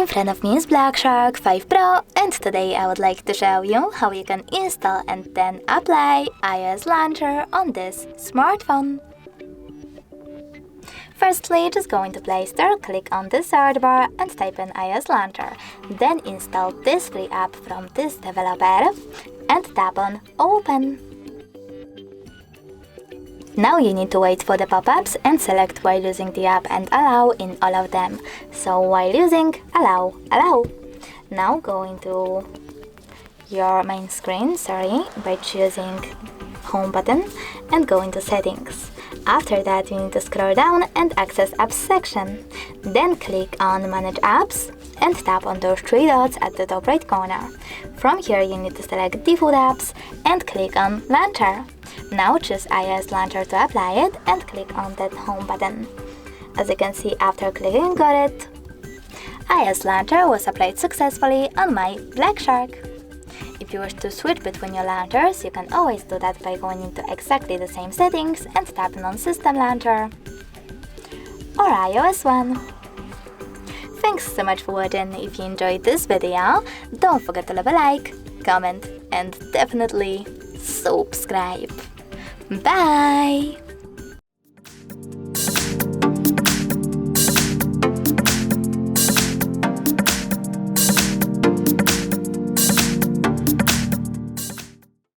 front of me is Black Shark 5 Pro, and today I would like to show you how you can install and then apply iOS launcher on this smartphone. Firstly, just go into Play Store, click on the search bar and type in iOS launcher. Then install this free app from this developer and tap on Open. Now you need to wait for the pop-ups and select while using the app and allow in all of them. So while using, allow. Now go into your main screen, by choosing Home button and go into Settings. After that, you need to scroll down and access Apps section. Then click on Manage Apps and tap on those three dots at the top right corner. From here, you need to select Default Apps and click on Launcher. Now choose iOS Launcher to apply it and click on that Home button. As you can see, after clicking on it, iOS Launcher was applied successfully on my Black Shark. If you wish to switch between your launchers, you can always do that by going into exactly the same settings and tapping on System Launcher or iOS one. Thanks so much for watching. If you enjoyed this video, don't forget to leave a like, comment and definitely subscribe. Bye!